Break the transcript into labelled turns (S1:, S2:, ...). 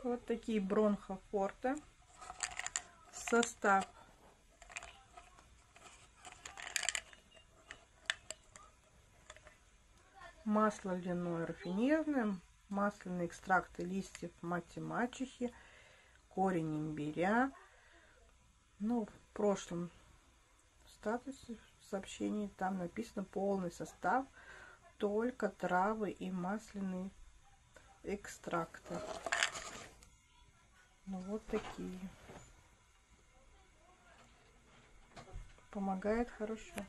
S1: Вот такие бронхофорте. Состав: масло льняное рафинированное, масляные экстракты листьев мати-мачехи, корень имбиря. Ну, в прошлом статусе сообщений там написано полный состав, только травы и масляные экстракты. Ну, вот такие. Помогает хорошо.